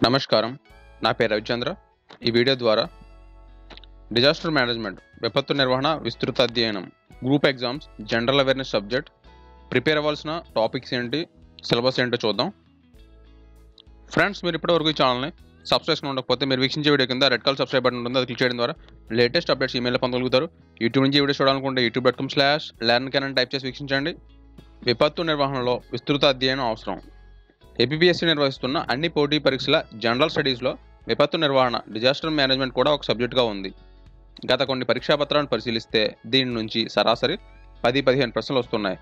నమస్కారం. నా పేరు రవిచంద్ర. ఈ వీడియో ద్వారా డిజాస్టర్ మేనేజ్మెంట్ విపత్తు నిర్వహణ విస్తృత అధ్యయనం group exams general awareness subject prepare అవ్వాల్సిన టాపిక్స్ ఏంటి, సిలబస్ ఏంటో చూద్దాం. ఫ్రెండ్స్, మీరు ఇప్పటివరకు ఈ ఛానల్ని సబ్స్క్రైబ్ ఉండకపోతే మీరు వీక్షించే వీడియో కింద రెడ్ కలర్ సబ్స్క్రైబ్ బటన్ ఉంటుంది. అది క్లిక్ చేయడం ద్వారా లేటెస్ట్ అప్డేట్స్ ఈమెయిల్ పొందగలుగుతారు. యూట్యూబ్ నుంచి వీడియో చూడాలనుకుంటే youtube.com/learncan టైప్ చేసి వీక్షించండి. విపత్తు నిర్వహణలో విస్తృత అధ్యయనం అవసరం. ఏపీపీఎస్సీ నిర్వహిస్తున్న అన్ని పోటీ పరీక్షల జనరల్ స్టడీస్లో విపత్తు నిర్వహణ డిజాస్టర్ మేనేజ్మెంట్ కూడా ఒక సబ్జెక్టుగా ఉంది. గత కొన్ని పరీక్షా పత్రాలను పరిశీలిస్తే దీని నుంచి సరాసరి 10-15 ప్రశ్నలు వస్తున్నాయి.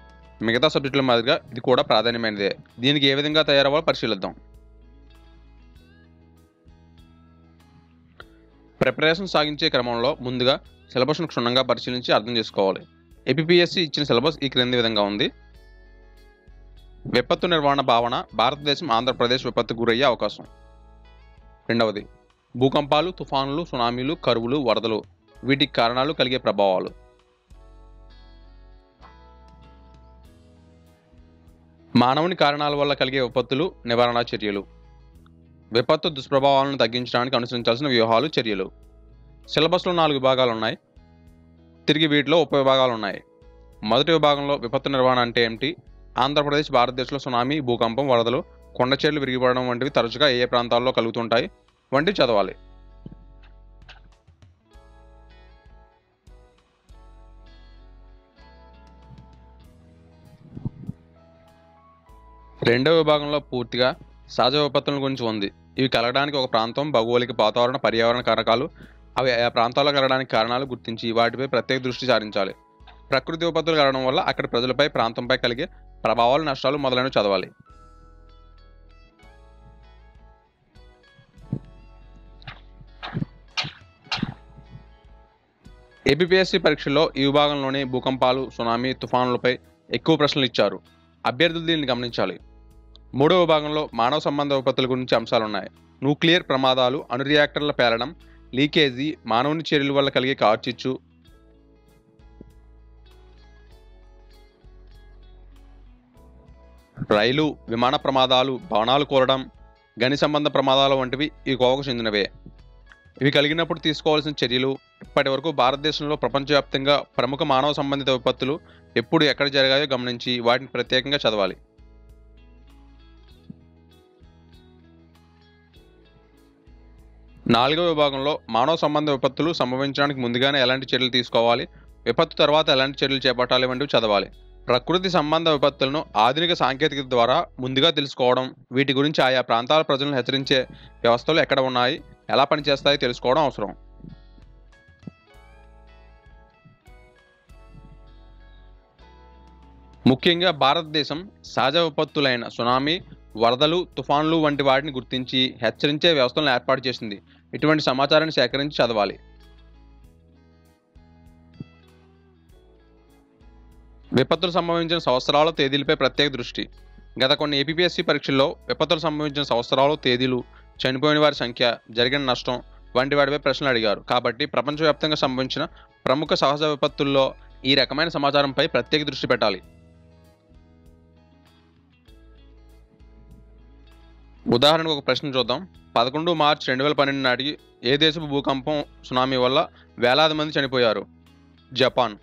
మిగతా సబ్జెక్టుల మాదిరిగా ఇది కూడా ప్రాధాన్యమైనదే. దీనికి ఏ విధంగా తయారవ్వాలో పరిశీలిద్దాం. ప్రిపరేషన్ సాగించే క్రమంలో ముందుగా సిలబస్ను క్షుణ్ణంగా పరిశీలించి అర్థం చేసుకోవాలి. ఏపీపీఎస్సీ ఇచ్చిన సిలబస్ ఈ క్రింది విధంగా ఉంది. విపత్తు నిర్వహణ భావన, భారతదేశం ఆంధ్రప్రదేశ్ విపత్తు గురయ్యే అవకాశం. రెండవది, భూకంపాలు, తుఫానులు, సునామీలు, కరువులు, వరదలు, వీటికి కారణాలు, కలిగే ప్రభావాలు. మానవుని కారణాల వల్ల కలిగే విపత్తులు, నివారణ చర్యలు. విపత్తు దుష్ప్రభావాలను తగ్గించడానికి అనుసరించాల్సిన వ్యూహాలు, చర్యలు. సిలబస్లో 4 విభాగాలు ఉన్నాయి. తిరిగి వీటిలో ఉపవిభాగాలు ఉన్నాయి. మొదటి విభాగంలో విపత్తు నిర్వహణ అంటే ఏమిటి, ఆంధ్రప్రదేశ్, భారతదేశంలో సునామీ, భూకంపం, వరదలు, కొండచర్యలు విరిగిపడడం వంటివి తరచుగా ఏ ప్రాంతాల్లో కలుగుతుంటాయి వంటివి చదవాలి. రెండవ విభాగంలో పూర్తిగా సహజ విపత్తుల గురించి ఉంది. ఇవి కలగడానికి ఒక ప్రాంతం, భౌగోళిక వాతావరణ, పర్యావరణ కారకాలు, అవి ఆ ప్రాంతాల్లో కలగడానికి కారణాలు గుర్తించి వాటిపై ప్రత్యేక దృష్టి సారించాలి. ప్రకృతి విపత్తులు కలగడం వల్ల అక్కడి ప్రజలపై, ప్రాంతంపై కలిగే ప్రభావాలు, నష్టాలు మొదలైనవి చదవాలి. ఏపీపీఎస్సీ పరీక్షల్లో ఈ విభాగంలోని భూకంపాలు, సునామీ, తుఫానులపై ఎక్కువ ప్రశ్నలు ఇచ్చారు. అభ్యర్థులు దీన్ని గమనించాలి. మూడో విభాగంలో మానవ సంబంధ విపత్తుల గురించి అంశాలున్నాయి. న్యూక్లియర్ ప్రమాదాలు, అణు రియాక్టర్ల పేలడం, లీకేజీ, మానవుని చర్యల వల్ల కలిగే కార్చిచ్చు, రైలు, విమాన ప్రమాదాలు, భవనాలు కూలడం, గని సంబంధ ప్రమాదాలు వంటివి ఈ కోవకు చెందినవే. ఇవి కలిగినప్పుడు తీసుకోవాల్సిన చర్యలు. ఇప్పటి వరకు భారతదేశంలో ప్రపంచవ్యాప్తంగా ప్రముఖ మానవ సంబంధిత విపత్తులు ఎప్పుడు ఎక్కడ జరిగాయో గమనించి వాటిని ప్రత్యేకంగా చదవాలి. నాలుగవ విభాగంలో మానవ సంబంధ విపత్తులు సంభవించడానికి ముందుగానే ఎలాంటి చర్యలు తీసుకోవాలి, విపత్తు తర్వాత ఎలాంటి చర్యలు చేపట్టాలి వంటివి చదవాలి. ప్రకృతి సంబంధ విపత్తులను ఆధునిక సాంకేతికత ద్వారా ముందుగా తెలుసుకోవడం, వీటి గురించి ఆయా ప్రాంతాల ప్రజలను హెచ్చరించే వ్యవస్థలు ఎక్కడ ఉన్నాయి, ఎలా పనిచేస్తాయో తెలుసుకోవడం అవసరం. ముఖ్యంగా భారతదేశం సహజ విపత్తులైన సునామీ, వరదలు, తుఫాన్లు వంటి వాటిని గుర్తించి హెచ్చరించే వ్యవస్థలను ఏర్పాటు చేసింది. ఇటువంటి సమాచారాన్ని సేకరించి చదవాలి. విపత్తులు సంభవించిన సంవత్సరాల తేదీలపై ప్రత్యేక దృష్టి. గత కొన్ని ఏపీపీఎస్సీ పరీక్షల్లో విపత్తులు సంభవించిన సంవత్సరాలు, తేదీలు, చనిపోయిన వారి సంఖ్య, జరిగిన నష్టం వంటి వాటిపై ప్రశ్నలు అడిగారు. కాబట్టి ప్రపంచవ్యాప్తంగా సంభవించిన ప్రముఖ సహజ విపత్తుల్లో ఈ రకమైన సమాచారంపై ప్రత్యేక దృష్టి పెట్టాలి. ఉదాహరణకు ఒక ప్రశ్న చూద్దాం. 11 మార్చి 2012 నాటికి ఏ దేశపు భూకంపం, సునామీ వల్ల వేలాది మంది చనిపోయారు? జపాన్.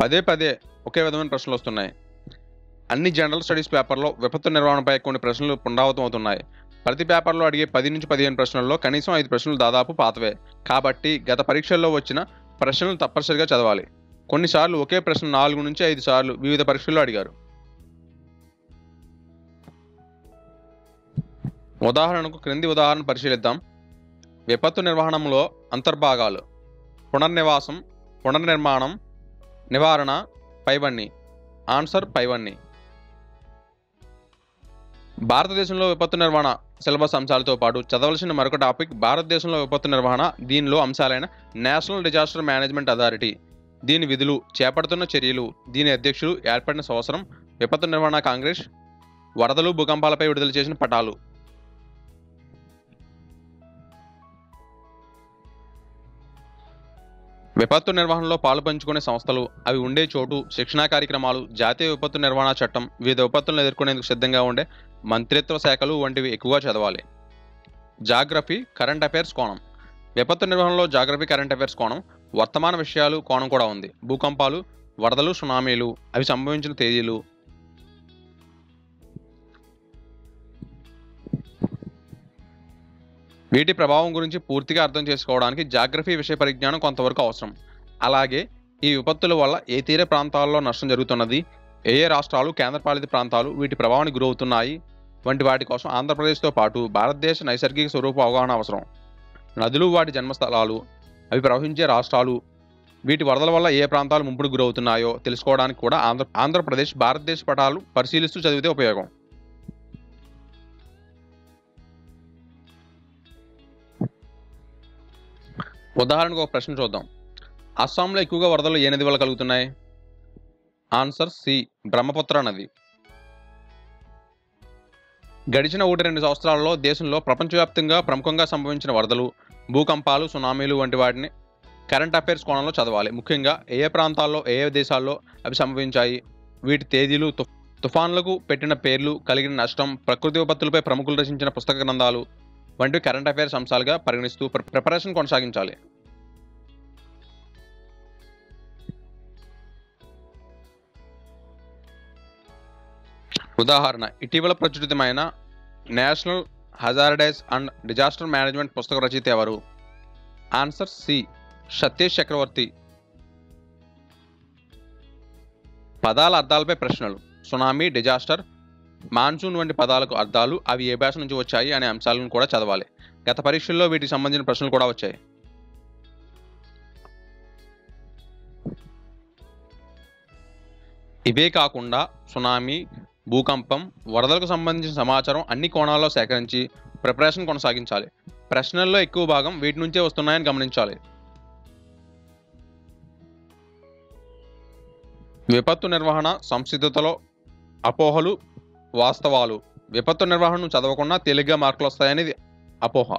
పదే ఒకే విధమైన ప్రశ్నలు వస్తున్నాయి. అన్ని జనరల్ స్టడీస్ పేపర్లో విపత్తు నిర్వహణపై కొన్ని ప్రశ్నలు పునరావృతం అవుతున్నాయి. ప్రతి పేపర్లో అడిగే 10-15 ప్రశ్నల్లో కనీసం 5 ప్రశ్నలు దాదాపు పాతవే. కాబట్టి గత పరీక్షల్లో వచ్చిన ప్రశ్నలు తప్పనిసరిగా చదవాలి. కొన్నిసార్లు ఒకే ప్రశ్న 4-5 సార్లు వివిధ పరీక్షల్లో అడిగారు. ఉదాహరణకు క్రింది ఉదాహరణ పరిశీలిద్దాం. విపత్తు నిర్వహణలో అంతర్భాగాలు: పునర్నివాసం, పునర్నిర్మాణం, నివారణ, పైవన్నీ. ఆన్సర్ పైవన్నీ. భారతదేశంలో విపత్తు నిర్వహణ సిలబస్ అంశాలతో పాటు చదవలసిన మరొక టాపిక్ భారతదేశంలో విపత్తు నిర్వహణ. దీనిలో అంశాలైన నేషనల్ డిజాస్టర్ మేనేజ్మెంట్ అథారిటీ, దీని విధులు, చేపడుతున్న చర్యలు, దీని అధ్యక్షులు, ఏర్పడిన సంవత్సరం, విపత్తు నిర్వహణ కాంగ్రెస్, వరదలు, భూకంపాలపై విడుదల చేసిన పటాలు. విపత్తు నిర్వహణలో పాలు పంచుకునే సంస్థలు, అవి ఉండే చోటు, శిక్షణా కార్యక్రమాలు, జాతీయ విపత్తు నిర్వహణ చట్టం, వివిధ విపత్తులను ఎదుర్కొనేందుకు సిద్ధంగా ఉండే మంత్రిత్వ శాఖలు వంటివి ఎక్కువగా చదవాలి. జాగ్రఫీ, కరెంట్ అఫైర్స్ కోణం. విపత్తు నిర్వహణలో జాగ్రఫీ, కరెంట్ అఫైర్స్ కోణం, వర్తమాన విషయాలు కోణం కూడా ఉంది. భూకంపాలు, వరదలు, సునామీలు, అవి సంభవించిన తేదీలు, వీటి ప్రభావం గురించి పూర్తిగా అర్థం చేసుకోవడానికి జాగ్రఫీ విషయ పరిజ్ఞానం కొంతవరకు అవసరం. అలాగే ఈ విపత్తుల వల్ల ఏ తీర ప్రాంతాల్లో నష్టం జరుగుతున్నది, ఏ ఏ రాష్ట్రాలు, కేంద్రపాలిత ప్రాంతాలు వీటి ప్రభావానికి గురవుతున్నాయి వంటి వాటి కోసం ఆంధ్రప్రదేశ్తో పాటు భారతదేశ నైసర్గిక స్వరూప అవగాహన అవసరం. నదులు, వాటి జన్మస్థలాలు, అవి ప్రవహించే రాష్ట్రాలు, వీటి వరదల వల్ల ఏ ప్రాంతాలు ముంపుకు గురవుతున్నాయో తెలుసుకోవడానికి కూడా ఆంధ్రప్రదేశ్ భారతదేశ పటాలు పరిశీలిస్తూ చదివితే ఉపయోగం. ఉదాహరణకు ఒక ప్రశ్న చూద్దాం. అస్సాంలో ఎక్కువగా వరదలు ఏ నది వల్ల కలుగుతున్నాయి? ఆన్సర్ సి, బ్రహ్మపుత్ర నది. గడిచిన 1-2 సంవత్సరాలలో దేశంలో ప్రపంచవ్యాప్తంగా ప్రముఖంగా సంభవించిన వరదలు, భూకంపాలు, సునామీలు వంటి వాటిని కరెంట్ అఫైర్స్ కోణంలో చదవాలి. ముఖ్యంగా ఏ ఏ ప్రాంతాల్లో, ఏ ఏ దేశాల్లో అవి సంభవించాయి, వీటి తేదీలు, తుఫాన్లకు పెట్టిన పేర్లు, కలిగిన నష్టం, ప్రకృతి విపత్తులపై ప్రముఖులు రచించిన పుస్తక గ్రంథాలు వంటివి కరెంట్ అఫైర్స్ అంశాలుగా పరిగణిస్తూ ప్రిపరేషన్ కొనసాగించాలి. ఉదాహరణ: ఇటీవల ప్రచురితమైన national hazards and disaster management పుస్తక రచయిత ఎవరు? Answer C, Satish Chakravarthi. పదాల అర్థాలపై ప్రశ్నలు. సునామీ, డిజాస్టర్, మాన్సూన్ వంటి పదాలకు అర్థాలు, అవి ఏ భాష నుంచి వచ్చాయి అనే అంశాలను కూడా చదవాలి. గత పరీక్షల్లో వీటికి సంబంధించిన ప్రశ్నలు కూడా వచ్చాయి. ఇవే కాకుండా సునామీ, భూకంపం, వరదలకు సంబంధించిన సమాచారం అన్ని కోణాల్లో సేకరించి ప్రిపరేషన్ కొనసాగించాలి. ప్రశ్నల్లో ఎక్కువ భాగం వీటి నుంచే వస్తున్నాయని గమనించాలి. విపత్తు నిర్వహణ సంసిద్ధతలో అపోహలు, వాస్తవాలు. విపత్తు నిర్వహణను చదవకుండా తేలిగ్గా మార్కులు వస్తాయనేది అపోహ.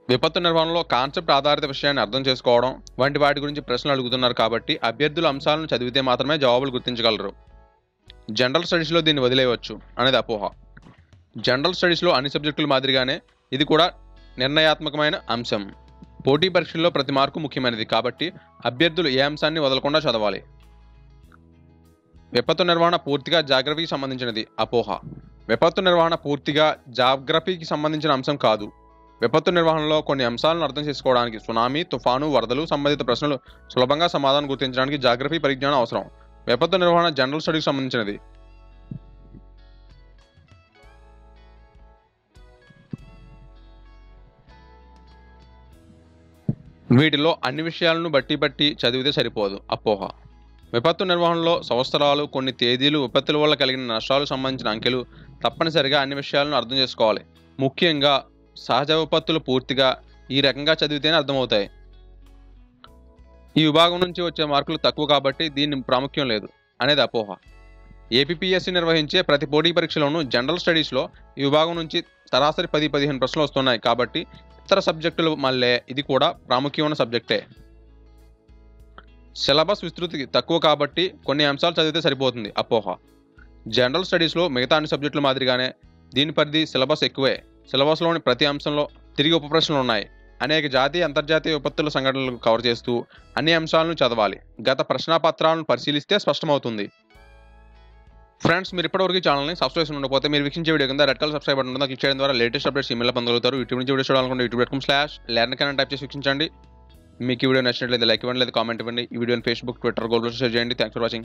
విపత్తు నిర్వహణలో కాన్సెప్ట్ ఆధారిత విషయాన్ని అర్థం చేసుకోవడం వంటి వాటి గురించి ప్రశ్నలు అడుగుతున్నారు కాబట్టి అభ్యర్థుల అంశాలను చదివితే మాత్రమే జవాబులు గుర్తించగలరు. జనరల్ స్టడీస్లో దీన్ని వదిలేయవచ్చు అనేది అపోహ. జనరల్ స్టడీస్లో అన్ని సబ్జెక్టుల మాదిరిగానే ఇది కూడా నిర్ణయాత్మకమైన అంశం. పోటీ పరీక్షల్లో ప్రతి మార్కు ముఖ్యమైనది కాబట్టి అభ్యర్థులు ఏ అంశాన్ని వదలకుండా చదవాలి. విపత్తు నిర్వహణ పూర్తిగా జాగ్రఫీకి సంబంధించినది అపోహ. విపత్తు నిర్వహణ పూర్తిగా జాగ్రఫీకి సంబంధించిన అంశం కాదు. విపత్తు నిర్వహణలో కొన్ని అంశాలను అర్థం చేసుకోవడానికి సునామీ, తుఫాను, వరదలు సంబంధిత ప్రశ్నలు సులభంగా సమాధానం గుర్తించడానికి జాగ్రఫీ పరిజ్ఞానం అవసరం. విపత్తు నిర్వహణ జనరల్ స్టడీకి సంబంధించినది. వీటిలో అన్ని విషయాలను బట్టి చదివితే సరిపోదు అపోహ. విపత్తు నిర్వహణలో సంవత్సరాలు, కొన్ని తేదీలు, విపత్తుల వల్ల కలిగిన నష్టాలకు సంబంధించిన అంకెలు తప్పనిసరిగా అన్ని విషయాలను అర్థం చేసుకోవాలి. ముఖ్యంగా సహజ విపత్తులు పూర్తిగా ఈ రకంగా చదివితేనే అర్థమవుతాయి. ఈ విభాగం నుంచి వచ్చే మార్కులు తక్కువ కాబట్టి దీన్ని ప్రాముఖ్యం లేదు అనేది అపోహ. ఏపీపీఎస్సీ నిర్వహించే ప్రతి పోటీ పరీక్షలోనూ జనరల్ స్టడీస్లో ఈ విభాగం నుంచి సరాసరి 10-15 ప్రశ్నలు వస్తున్నాయి కాబట్టి ఇతర సబ్జెక్టులు మళ్ళీ ఇది కూడా ప్రాముఖ్యం ఉన్న సబ్జెక్టే. సిలబస్ విస్తృతి తక్కువ కాబట్టి కొన్ని అంశాలు చదివితే సరిపోతుంది అపోహ. జనరల్ స్టడీస్లో మిగతా అన్ని సబ్జెక్టుల మాదిరిగానే దీని పరిధి సిలబస్ ఎక్కువే. సిలబస్లోని ప్రతి అంశంలో తిరిగి ఉపప్రశ్నలు ఉన్నాయి. అనేక జాతీయ, అంతర్జాతీయ విపత్తుల సంఘటనలు కవర్ చేస్తూ అన్ని అంశాలను చదవాలి. గత ప్రశ్నాపత్రాలను పరిశీలిస్తే స్పష్టమవుతుంది. ఫ్రెండ్స్, మీరు ఇప్పటివరకు ఛానల్ని సబ్స్క్రైబ్ చేసి ఉండకపోతే మీరు వీక్షించే వీడియో కింద రెడ్ కలర్ సబ్స్క్రైబ్ బటన్ ఉంటుంది, క్లిక్ చేయడం ద్వారా లేటెస్ట్ అప్డేట్స్ ఈమెయిల్ పొందగలుగుతారు. యూట్యూబ్ నుంచి వీడియో చూడాలనుకుంటే youtube.com/learn టైప్ చేసి వీక్షించండి. మీకు ఈ వీడియో నచ్చినట్లయితే లైక్ ఇవ్వండి, లేదా కామెంట్ ఇవ్వండి. ఈ వీడియోని Facebook, Twitter, Google షేర్ చేయండి. Thanks for watching.